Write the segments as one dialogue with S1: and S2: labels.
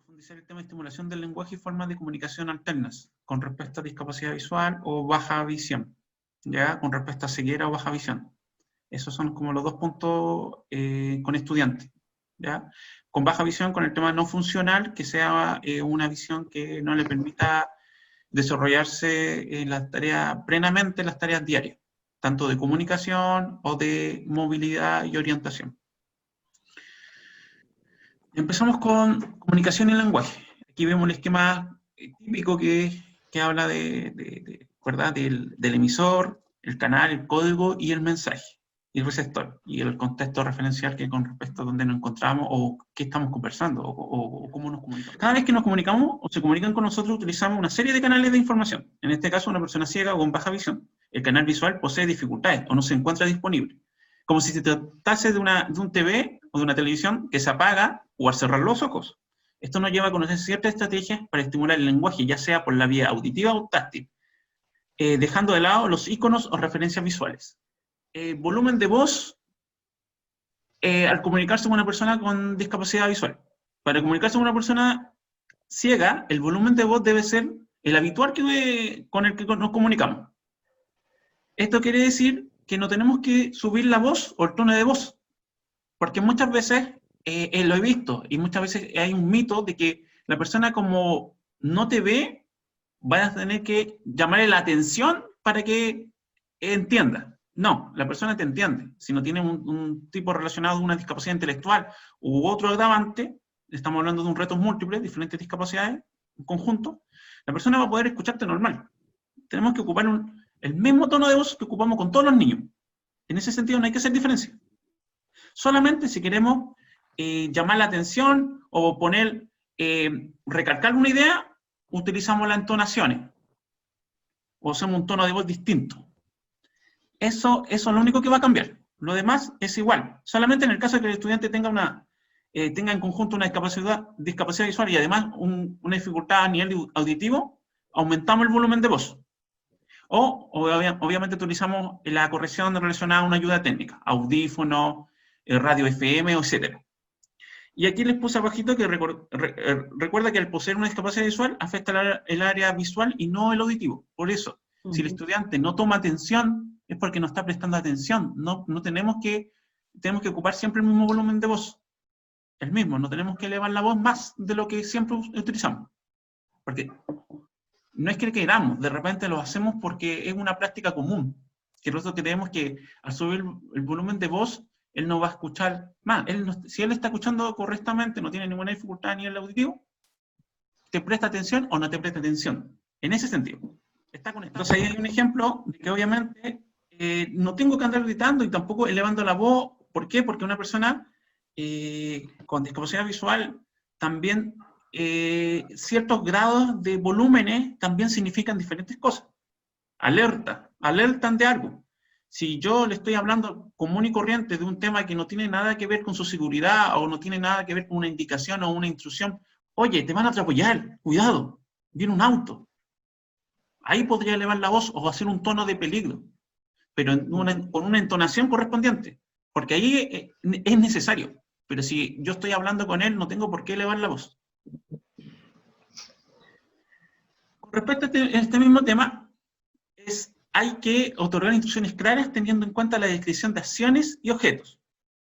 S1: profundizar el tema de estimulación del lenguaje y formas de comunicación alternas con respecto a discapacidad visual o baja visión, ¿ya? Con respecto a ceguera o baja visión. Esos son como los dos puntos con estudiantes, ¿ya? Con baja visión, con el tema no funcional, que sea una visión que no le permita desarrollarse en las tareas, plenamente en las tareas diarias, tanto de comunicación o de movilidad y orientación. Empezamos con comunicación y lenguaje. Aquí vemos el esquema típico que habla ¿verdad? Del emisor, el canal, el código y el mensaje, y el receptor, y el contexto referencial que con respecto a dónde nos encontramos o qué estamos conversando o cómo nos comunicamos. Cada vez que nos comunicamos o se comunican con nosotros utilizamos una serie de canales de información. En este caso, una persona ciega o con baja visión. El canal visual posee dificultades o no se encuentra disponible. Como si se tratase de un TV o de una televisión que se apaga o al cerrar los ojos. Esto nos lleva a conocer ciertas estrategias para estimular el lenguaje, ya sea por la vía auditiva o táctil, dejando de lado los iconos o referencias visuales. Volumen de voz al comunicarse con una persona con discapacidad visual. Para comunicarse con una persona ciega, el volumen de voz debe ser el habitual con el que nos comunicamos. Esto quiere decir que no tenemos que subir la voz o el tono de voz, porque muchas veces, lo he visto, y muchas veces hay un mito de que la persona como no te ve, vas a tener que llamarle la atención para que entienda. No, la persona te entiende. Si no tiene un tipo relacionado a una discapacidad intelectual u otro agravante, estamos hablando de un reto múltiple, diferentes discapacidades, un conjunto, la persona va a poder escucharte normal. Tenemos que ocupar el mismo tono de voz que ocupamos con todos los niños. En ese sentido no hay que hacer diferencia. Solamente si queremos llamar la atención o poner, recalcar una idea, utilizamos las entonaciones. O hacemos un tono de voz distinto. Eso es lo único que va a cambiar. Lo demás es igual. Solamente en el caso de que el estudiante tenga en conjunto una discapacidad visual y además una dificultad a nivel auditivo, aumentamos el volumen de voz. O obviamente utilizamos la corrección relacionada a una ayuda técnica, audífono, radio FM, etc. Y aquí les puse abajito que recuerda que al poseer una discapacidad visual afecta el área visual y no el auditivo. Por eso, si el estudiante no toma atención, es porque no está prestando atención. No tenemos que ocupar siempre el mismo volumen de voz. El mismo, no tenemos que elevar la voz más de lo que siempre utilizamos. Porque no es que queramos, de repente lo hacemos porque es una práctica común. Que nosotros creemos que al subir el volumen de voz, él no va a escuchar más. Si él está escuchando correctamente, no tiene ninguna dificultad a nivel auditivo, ¿te presta atención o no te presta atención? En ese sentido. Está conectado. Entonces ahí hay un ejemplo de que obviamente no tengo que andar gritando y tampoco elevando la voz. ¿Por qué? Porque una persona con discapacidad visual también ciertos grados de volúmenes también significan diferentes cosas. Alertan de algo. Si yo le estoy hablando común y corriente de un tema que no tiene nada que ver con su seguridad o no tiene nada que ver con una indicación o una instrucción, oye, te van a atropellar, cuidado, viene un auto. Ahí podría elevar la voz o hacer un tono de peligro, pero con una entonación correspondiente, porque ahí es necesario. Pero si yo estoy hablando con él, no tengo por qué elevar la voz. Con respecto a este mismo tema, hay que otorgar instrucciones claras teniendo en cuenta la descripción de acciones y objetos.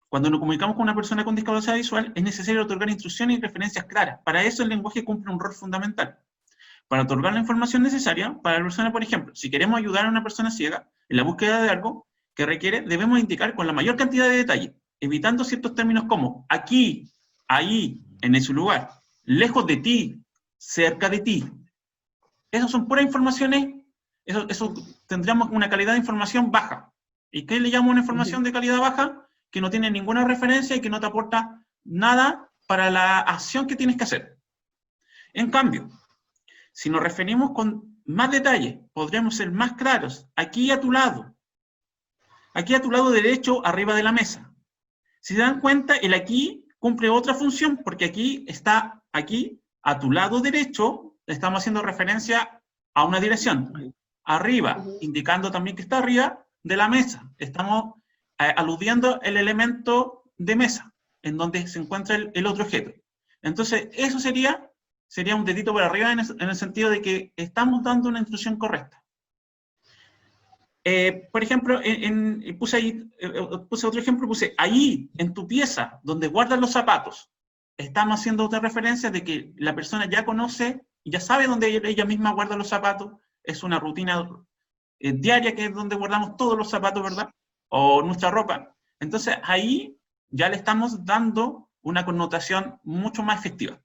S1: Cuando nos comunicamos con una persona con discapacidad visual, es necesario otorgar instrucciones y referencias claras. Para eso el lenguaje cumple un rol fundamental. Para otorgar la información necesaria para la persona, por ejemplo, si queremos ayudar a una persona ciega en la búsqueda de algo que requiere, debemos indicar con la mayor cantidad de detalle, evitando ciertos términos como aquí, ahí, en ese lugar, lejos de ti, cerca de ti. Esas son puras informaciones, eso tendríamos una calidad de información baja. ¿Y qué le llamo una información de calidad baja? Que no tiene ninguna referencia y que no te aporta nada para la acción que tienes que hacer. En cambio, si nos referimos con más detalle, podríamos ser más claros. Aquí a tu lado derecho, arriba de la mesa. Si se dan cuenta, el aquí cumple otra función, porque aquí está, aquí, a tu lado derecho, estamos haciendo referencia a una dirección. Arriba, indicando también que está arriba de la mesa. Estamos aludiendo el elemento de mesa, en donde se encuentra el otro objeto. Entonces, eso sería un dedito por arriba en el sentido de que estamos dando una instrucción correcta. Por ejemplo, puse otro ejemplo, puse ahí, en tu pieza, donde guardas los zapatos, estamos haciendo otra referencia de que la persona ya conoce, ya sabe dónde ella misma guarda los zapatos, es una rutina diaria que es donde guardamos todos los zapatos, ¿verdad? O nuestra ropa. Entonces, ahí ya le estamos dando una connotación mucho más efectiva.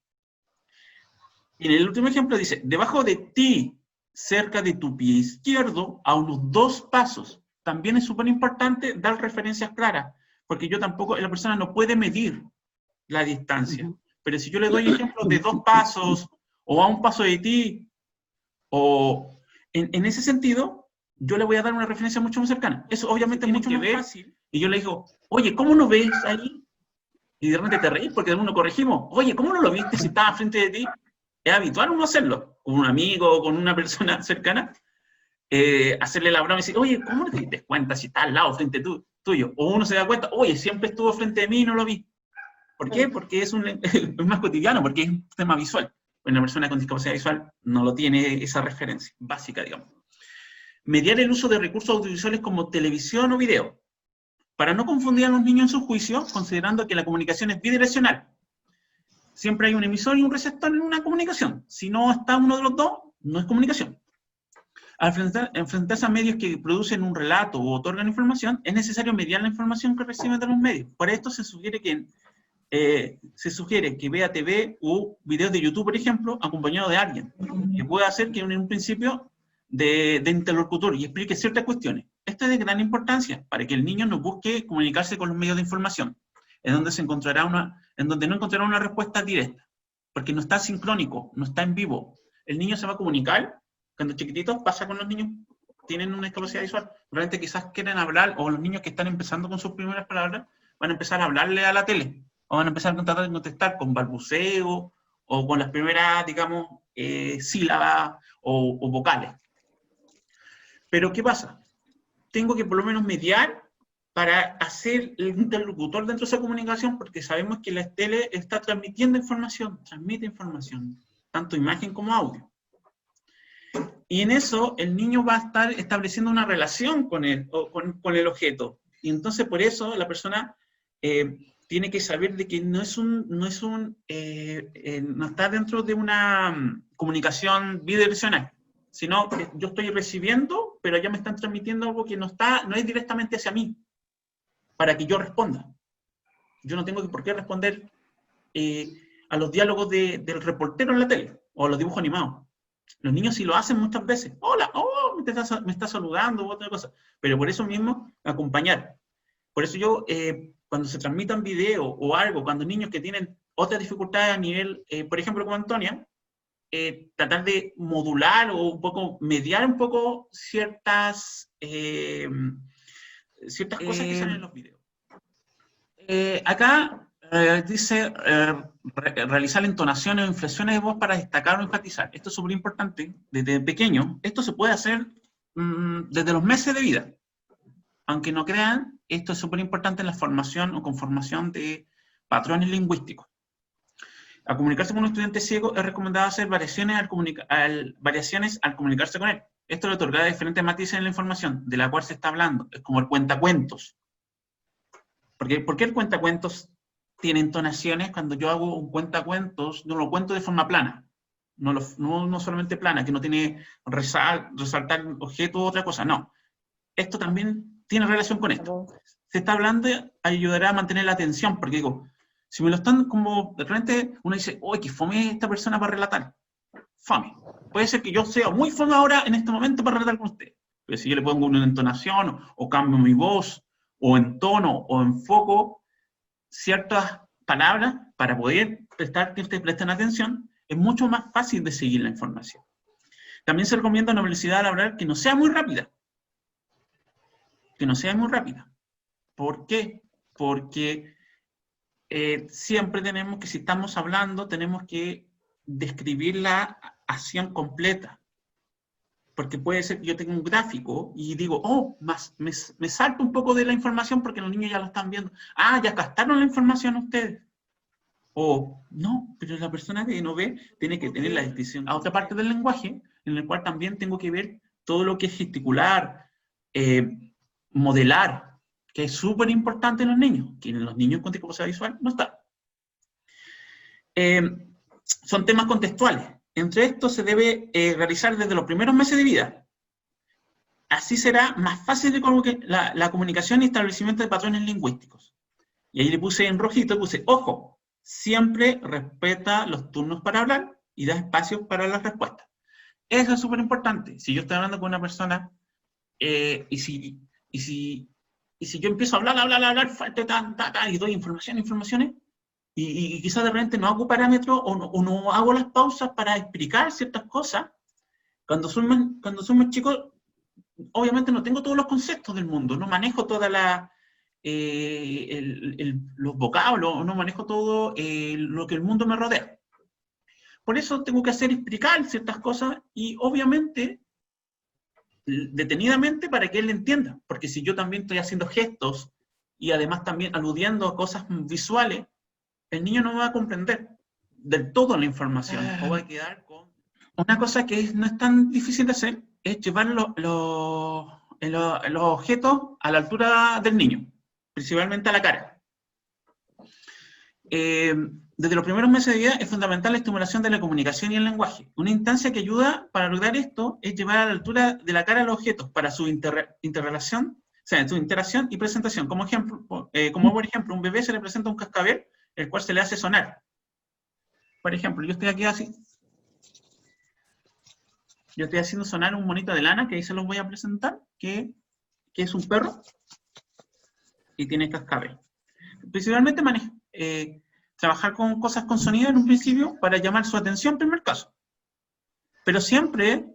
S1: Y en el último ejemplo dice, debajo de ti, cerca de tu pie izquierdo, a unos 2 pasos. También es súper importante dar referencias claras, porque la persona no puede medir la distancia. Pero si yo le doy ejemplos de 2 pasos, o a 1 paso de ti, o en ese sentido, yo le voy a dar una referencia mucho más cercana. Eso obviamente es mucho más fácil. Y yo le digo, oye, ¿cómo no ves ahí? Y de repente te reís porque de uno corregimos. Oye, ¿cómo no lo viste si estaba frente de ti? Es habitual uno hacerlo, con un amigo o con una persona cercana, hacerle la broma y decir, oye, ¿cómo no te diste cuenta si está al lado, frente tuyo? O uno se da cuenta, oye, siempre estuvo frente de mí y no lo vi. ¿Por qué? Porque es más cotidiano, porque es un tema visual. Una persona con discapacidad visual no lo tiene esa referencia básica, digamos. Mediar el uso de recursos audiovisuales como televisión o video, para no confundir a los niños en sus juicios, considerando que la comunicación es bidireccional. Siempre hay un emisor y un receptor en una comunicación. Si no está uno de los dos, no es comunicación. Al enfrentarse a medios que producen un relato o otorgan información, es necesario mediar la información que reciben de los medios. Por esto se sugiere que vea TV o videos de YouTube, por ejemplo, acompañado de alguien, que pueda hacer que en un principio de interlocutor y explique ciertas cuestiones. Esto es de gran importancia para que el niño no busque comunicarse con los medios de información, en donde no encontrará una respuesta directa, porque no está sincrónico, no está en vivo. El niño se va a comunicar, cuando chiquititos pasa con los niños tienen una discapacidad visual, realmente quizás quieren hablar, o los niños que están empezando con sus primeras palabras, van a empezar a hablarle a la tele, o van a empezar a tratar de contestar con balbuceo, o con las primeras, digamos, sílabas o vocales. Pero, ¿qué pasa? Tengo que por lo menos mediar para hacer el interlocutor dentro de esa comunicación, porque sabemos que la tele está transmitiendo información, transmite información, tanto imagen como audio. Y en eso el niño va a estar estableciendo una relación con el objeto. Y entonces por eso la persona tiene que saber de que no está dentro de una comunicación bidireccional, sino que yo estoy recibiendo, pero ya me están transmitiendo algo que no es directamente hacia mí, para que yo responda. Yo no tengo por qué responder a los diálogos del reportero en la tele, o a los dibujos animados. Los niños sí lo hacen muchas veces. Hola, oh, me está saludando, o otra cosa. Pero por eso mismo, acompañar. Por eso yo, cuando se transmitan videos o algo, cuando niños que tienen otras dificultades a nivel, por ejemplo, como Antonia, tratar de modular o un poco, mediar un poco ciertas cosas que salen en los videos. Acá dice realizar entonaciones o inflexiones de voz para destacar o enfatizar. Esto es súper importante. Desde pequeño, esto se puede hacer desde los meses de vida. Aunque no crean, esto es súper importante en la formación o conformación de patrones lingüísticos. Al comunicarse con un estudiante ciego es recomendado hacer variaciones al comunicarse con él. Esto le otorga diferentes matices en la información de la cual se está hablando. Es como el cuentacuentos. ¿Por qué el cuentacuentos tiene entonaciones? Cuando yo hago un cuentacuentos, no lo cuento de forma plana. No solamente plana, que no tiene resaltar objeto u otra cosa, no. Esto también tiene relación con esto. Se está hablando, ayudará a mantener la atención, porque digo, si me lo están como, de repente uno dice, ¡oye, qué fome esta persona para relatar! Fome. Puede ser que yo sea muy fome ahora, en este momento, para relatar con usted. Pero si yo le pongo una entonación, o cambio mi voz, o en tono, o enfoco ciertas palabras para poder que ustedes presten atención, es mucho más fácil de seguir la información. También se recomienda una velocidad al hablar que no sea muy rápida. Que no sea muy rápida. ¿Por qué? Porque siempre tenemos que, si estamos hablando, tenemos que describir la acción completa. Porque puede ser que yo tenga un gráfico y digo, oh, me salto un poco de la información porque los niños ya lo están viendo. Ah, ya captaron la información ustedes. O, no, pero la persona que no ve tiene que tener la distinción a otra parte del lenguaje, en el cual también tengo que ver todo lo que es gesticular, modelar, que es súper importante en los niños, que en los niños con discapacidad visual no está. Son temas contextuales. Entre estos se debe realizar desde los primeros meses de vida. Así será más fácil de la comunicación y establecimiento de patrones lingüísticos. Y ahí le puse en rojito, puse, ojo, siempre respeta los turnos para hablar y da espacio para las respuestas. Eso es súper importante. Si yo estoy hablando con una persona y si yo empiezo a hablar, y doy informaciones, y quizás de repente no hago parámetros o no hago las pausas para explicar ciertas cosas, cuando soy más chico, obviamente no tengo todos los conceptos del mundo, no manejo toda los vocablos, no manejo todo lo que el mundo me rodea. Por eso tengo que explicar ciertas cosas y obviamente detenidamente para que él entienda, porque si yo también estoy haciendo gestos y además también aludiendo a cosas visuales, el niño no va a comprender del todo la información, o va a quedar con... Una cosa que no es tan difícil de hacer es llevar los objetos a la altura del niño, principalmente a la cara. Desde los primeros meses de vida es fundamental la estimulación de la comunicación y el lenguaje. Una instancia que ayuda para lograr esto es llevar a la altura de la cara los objetos para su interrelación, o sea, su interacción y presentación. Como por ejemplo, un bebé se le presenta un cascabel, el cual se le hace sonar. Por ejemplo, yo estoy aquí así. Yo estoy haciendo sonar un monito de lana, que ahí se los voy a presentar, que es un perro, y tiene cascabel. Principalmente trabajar con cosas con sonido en un principio para llamar su atención en primer caso. Pero siempre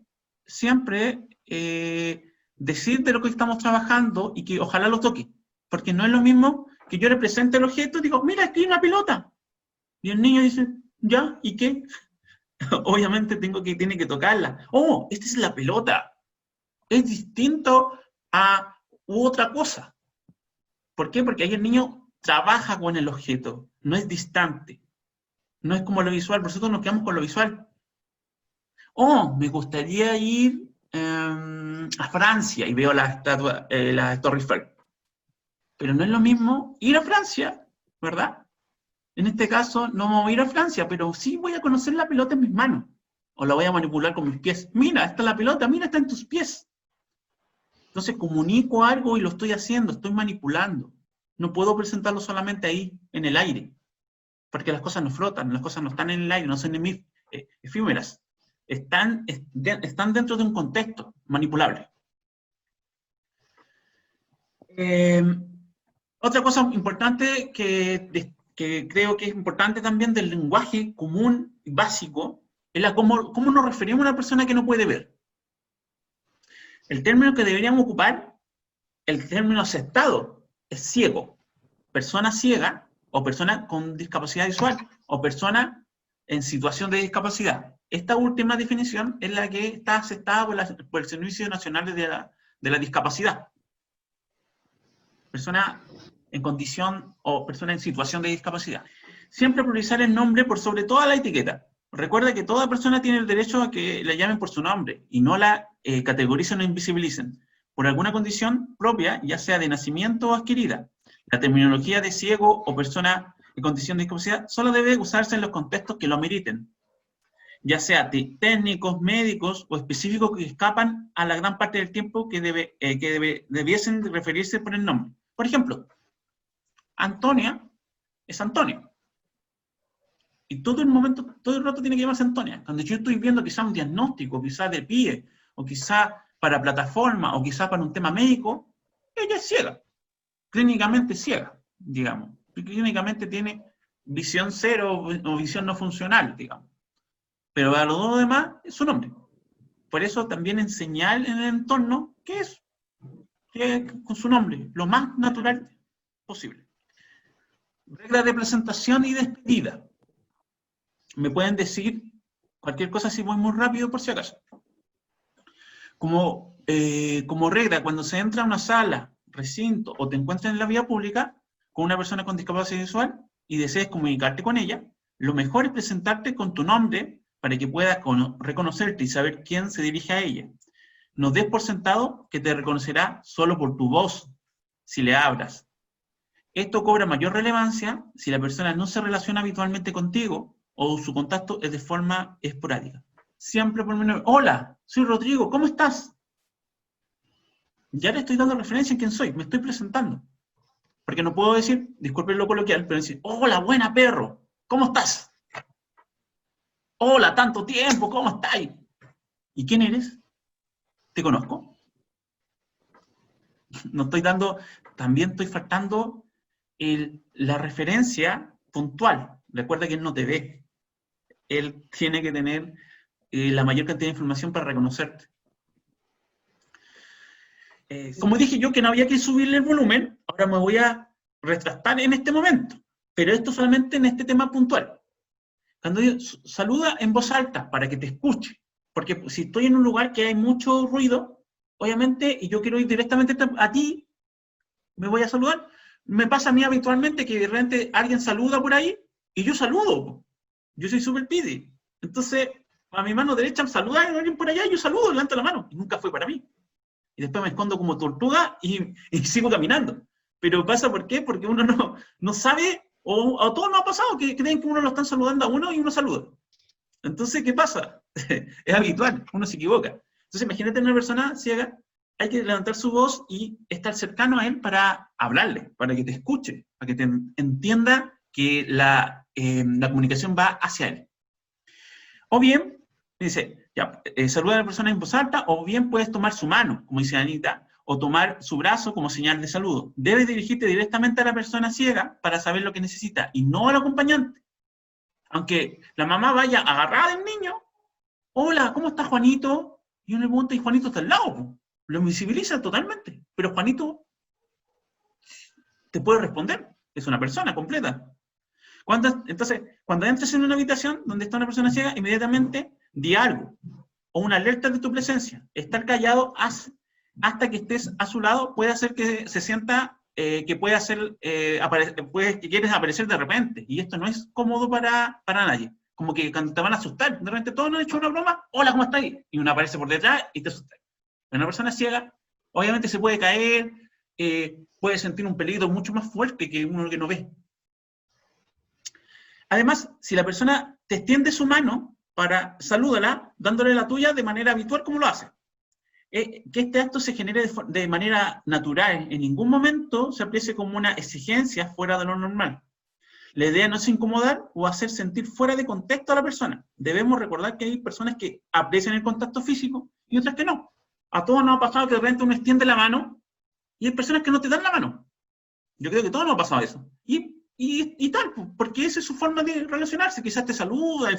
S1: decir de lo que estamos trabajando y que ojalá lo toque. Porque no es lo mismo que yo le presente el objeto y digo, mira, aquí hay una pelota. Y el niño dice, ¿ya? ¿Y qué? Obviamente tiene que tocarla. ¡Oh, esta es la pelota! Es distinto a otra cosa. ¿Por qué? Porque ahí el niño trabaja con el objeto, no es distante. No es como lo visual, nosotros nos quedamos con lo visual. Oh, me gustaría ir a Francia y veo la Torre Eiffel. Pero no es lo mismo ir a Francia, ¿verdad? En este caso no me voy a ir a Francia, pero sí voy a conocer la pelota en mis manos. O la voy a manipular con mis pies. Mira, está la pelota, mira, está en tus pies. Entonces comunico algo y lo estoy haciendo, estoy manipulando. No puedo presentarlo solamente ahí, en el aire. Porque las cosas no flotan, las cosas no están en el aire, no son efímeras. Están dentro de un contexto manipulable. Otra cosa importante que creo que es importante también del lenguaje común y básico es cómo nos referimos a una persona que no puede ver. El término que deberíamos ocupar, el término aceptado, es ciego. Persona ciega o persona con discapacidad visual o persona en situación de discapacidad. Esta última definición es la que está aceptada por el Servicio Nacional de la Discapacidad. Persona en condición o persona en situación de discapacidad. Siempre priorizar el nombre por sobre toda la etiqueta. Recuerda que toda persona tiene el derecho a que la llamen por su nombre y no la categoricen o invisibilicen por alguna condición propia, ya sea de nacimiento o adquirida. La terminología de ciego o persona en condición de discapacidad solo debe usarse en los contextos que lo ameriten, ya sea técnicos, médicos o específicos que escapan a la gran parte del tiempo que debiesen referirse por el nombre. Por ejemplo, Antonia es Antonio. Y todo el rato tiene que llamarse Antonia. Cuando yo estoy viendo quizás un diagnóstico, quizás de pie, o quizás para plataforma, o quizás para un tema médico, ella es ciega. Clínicamente ciega, digamos. Clínicamente tiene visión cero o visión no funcional, digamos. Pero a los demás es su nombre. Por eso también enseñar en el entorno qué es con su nombre, lo más natural posible. Reglas de presentación y despedida. Me pueden decir cualquier cosa si voy muy rápido por si acaso. Como regla, cuando se entra a una sala, recinto o te encuentras en la vía pública con una persona con discapacidad visual, y desees comunicarte con ella, lo mejor es presentarte con tu nombre para que pueda reconocerte y saber quién se dirige a ella. No des por sentado que te reconocerá solo por tu voz, si le hablas. Esto cobra mayor relevancia si la persona no se relaciona habitualmente contigo o su contacto es de forma esporádica. Siempre por mi nombre. Hola, soy Rodrigo, ¿cómo estás? Ya le estoy dando referencia en quién soy, me estoy presentando. Porque no puedo decir, disculpen lo coloquial, pero decir, hola, buena perro, ¿cómo estás? Hola, tanto tiempo, ¿cómo estás? ¿Y quién eres? ¿Te conozco? No estoy dando, también estoy faltando la referencia puntual. Recuerda que él no te ve. Él tiene que tener la mayor cantidad de información para reconocerte. Como dije yo que no había que subirle el volumen, ahora me voy a retractar en este momento, pero esto solamente en este tema puntual. Cuando saluda en voz alta para que te escuche, porque si estoy en un lugar que hay mucho ruido, obviamente, y yo quiero ir directamente a ti, me voy a saludar. Me pasa a mí habitualmente que de repente alguien saluda por ahí y yo saludo. Yo soy súper pidi. Entonces, a mi mano derecha saluda a alguien por allá y yo saludo, levanto la mano. Y nunca fue para mí. Y después me escondo como tortuga y sigo caminando. Pero pasa ¿por qué? Porque uno no sabe, o a todos nos ha pasado, que creen que uno lo están saludando a uno y uno saluda. Entonces, ¿qué pasa? Es habitual, uno se equivoca. Entonces, imagínate una persona ciega, hay que levantar su voz y estar cercano a él para hablarle, para que te escuche, para que te entienda que la comunicación va hacia él. O bien, dice, ya, saluda a la persona en voz alta, o bien puedes tomar su mano, como dice Anita, o tomar su brazo como señal de saludo. Debes dirigirte directamente a la persona ciega para saber lo que necesita, y no al acompañante. Aunque la mamá vaya agarrada del niño, hola, ¿cómo está Juanito? Y uno le pregunta, y Juanito está al lado, lo invisibiliza totalmente, pero Juanito te puede responder, es una persona completa. Entonces, cuando entres en una habitación donde está una persona ciega, inmediatamente di algo, o una alerta de tu presencia. Estar callado hasta que estés a su lado puede hacer que se sienta que puede hacer, que quieres aparecer de repente, y esto no es cómodo para nadie. Como que cuando te van a asustar, de repente todos nos han hecho una broma, hola, ¿cómo estás? Y uno aparece por detrás y te asusta. Una persona ciega, obviamente se puede caer, puede sentir un peligro mucho más fuerte que uno que no ve. Además, si la persona te extiende su mano, salúdala, dándole la tuya de manera habitual como lo hace. Que este acto se genere de manera natural, en ningún momento se aprecie como una exigencia fuera de lo normal. La idea no es incomodar o hacer sentir fuera de contexto a la persona. Debemos recordar que hay personas que aprecian el contacto físico y otras que no. A todos nos ha pasado que de repente uno extiende la mano y hay personas que no te dan la mano. Yo creo que a todos nos ha pasado eso. Y tal, porque esa es su forma de relacionarse. Quizás te saluda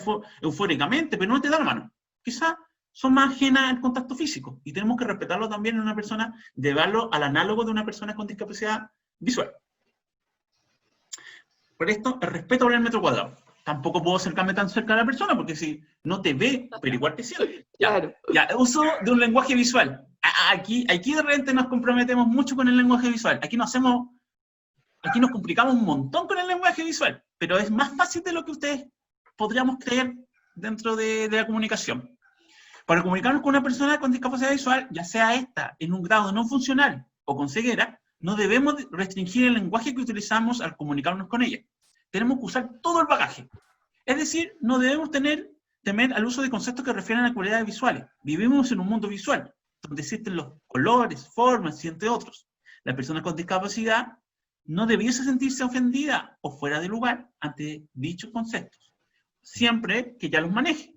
S1: eufóricamente, pero no te da la mano. Quizás son más ajenas al contacto físico. Y tenemos que respetarlo también en una persona, llevarlo al análogo de una persona con discapacidad visual. Por esto, el respeto por el metro cuadrado. Tampoco puedo acercarme tan cerca a la persona, porque si no te ve, pero igual te siente.
S2: Claro.
S1: Ya, uso de un lenguaje visual. Aquí de repente nos comprometemos mucho con el lenguaje visual. Aquí nos complicamos un montón con el lenguaje visual, pero es más fácil de lo que ustedes podríamos creer dentro de la comunicación. Para comunicarnos con una persona con discapacidad visual, ya sea esta en un grado no funcional o con ceguera, no debemos restringir el lenguaje que utilizamos al comunicarnos con ella. Tenemos que usar todo el bagaje. Es decir, no debemos temer al uso de conceptos que refieren a cualidades visuales. Vivimos en un mundo visual, donde existen los colores, formas y entre otros. La persona con discapacidad no debiese sentirse ofendida o fuera de lugar ante dichos conceptos, siempre que ya los maneje.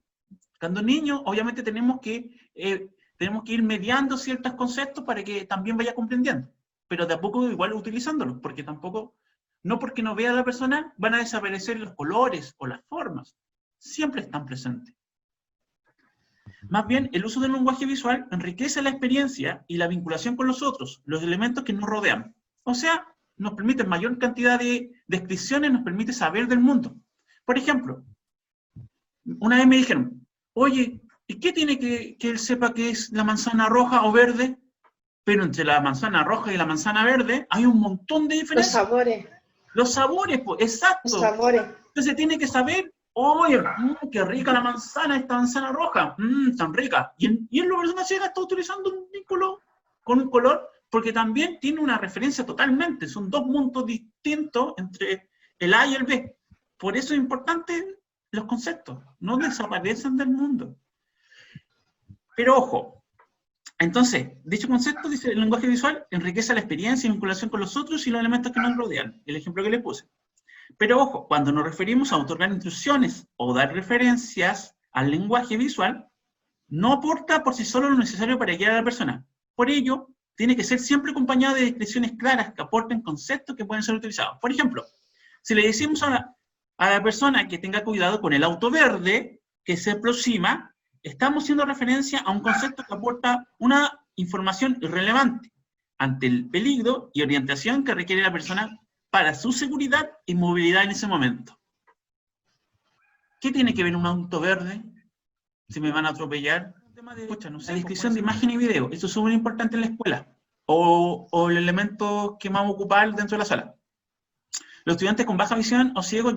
S1: Cuando niños, obviamente tenemos que ir mediando ciertos conceptos para que también vaya comprendiendo, pero de a poco igual utilizándolos, porque tampoco, no porque no vea a la persona, van a desaparecer los colores o las formas, siempre están presentes. Más bien, el uso del lenguaje visual enriquece la experiencia y la vinculación con los otros, los elementos que nos rodean. O sea, nos permite mayor cantidad de descripciones, nos permite saber del mundo. Por ejemplo, una vez me dijeron, oye, ¿y qué tiene que él sepa que es la manzana roja o verde? Pero entre la manzana roja y la manzana verde hay un montón de diferencias.
S2: Los sabores.
S1: Los sabores, pues,
S2: Los
S1: exacto.
S2: sabores.
S1: Entonces tiene que saber, oye, qué rica la manzana, esta manzana roja, tan rica. Y en la persona ciega está utilizando un vínculo con un color, porque también tiene una referencia totalmente. Son dos mundos distintos entre el A y el B. Por eso es importante los conceptos, no desaparecen del mundo. Pero ojo, entonces, dicho concepto, dice, el lenguaje visual enriquece la experiencia y vinculación con los otros y los elementos que nos rodean. El ejemplo que les puse. Pero ojo, cuando nos referimos a otorgar instrucciones o dar referencias al lenguaje visual, no aporta por sí solo lo necesario para guiar a la persona. Por ello, tiene que ser siempre acompañado de descripciones claras que aporten conceptos que pueden ser utilizados. Por ejemplo, si le decimos a la persona que tenga cuidado con el auto verde que se aproxima, estamos haciendo referencia a un concepto que aporta una información irrelevante ante el peligro y orientación que requiere la persona para su seguridad y movilidad en ese momento. ¿Qué tiene que ver un auto verde? Si me van a atropellar. Escucha, no sé, la descripción de imagen y video. Esto es súper importante en la escuela. O el elemento que vamos a ocupar dentro de la sala. Los estudiantes con baja visión o ciegos,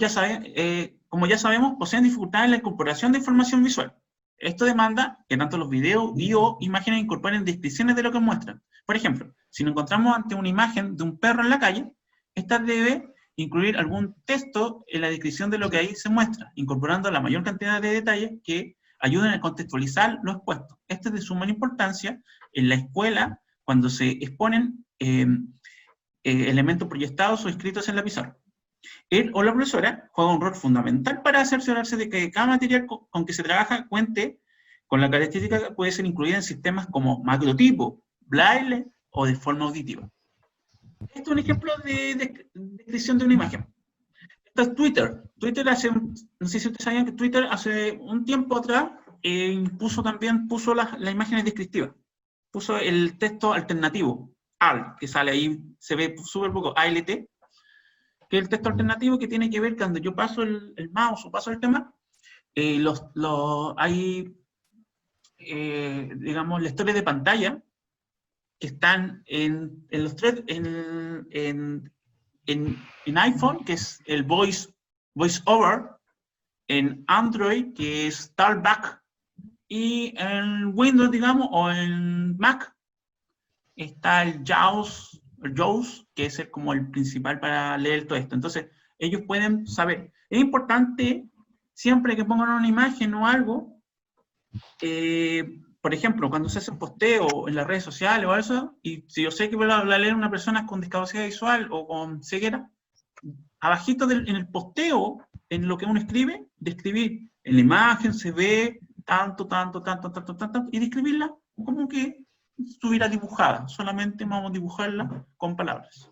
S1: como ya sabemos, poseen dificultades en la incorporación de información visual. Esto demanda que tanto los videos y o imágenes incorporen descripciones de lo que muestran. Por ejemplo, si nos encontramos ante una imagen de un perro en la calle, esta debe incluir algún texto en la descripción de lo que ahí se muestra, incorporando la mayor cantidad de detalles que ayuden a contextualizar lo expuesto. Esto es de suma importancia en la escuela cuando se exponen elementos proyectados o escritos en la pizarra. Él o la profesora juega un rol fundamental para cerciorarse de que cada material con que se trabaja cuente con la característica que puede ser incluida en sistemas como macrotipo, braille o de forma auditiva. Este es un ejemplo de descripción de una imagen. Esto es Twitter. Twitter no sé si ustedes sabían que Twitter hace un tiempo atrás puso las imágenes descriptivas. Puso el texto alternativo, AL, que sale ahí, se ve súper poco, ALT, que es el texto alternativo que tiene que ver cuando yo paso el mouse o paso el tema, hay, digamos, lectores de pantalla que están en los tres, en iPhone, que es el Voice Over, en Android, que es Talkback, y en Windows, digamos, o en Mac, está el JAWS, que es como el principal para leer todo esto. Entonces, ellos pueden saber. Es importante, siempre que pongan una imagen o algo, por ejemplo, cuando se hace un posteo en las redes sociales o eso, y si yo sé que va a leer una persona con discapacidad visual o con ceguera, abajito en el posteo, en lo que uno escribe, describir en la imagen se ve tanto, y describirla como que estuviera dibujada, solamente vamos a dibujarla con palabras.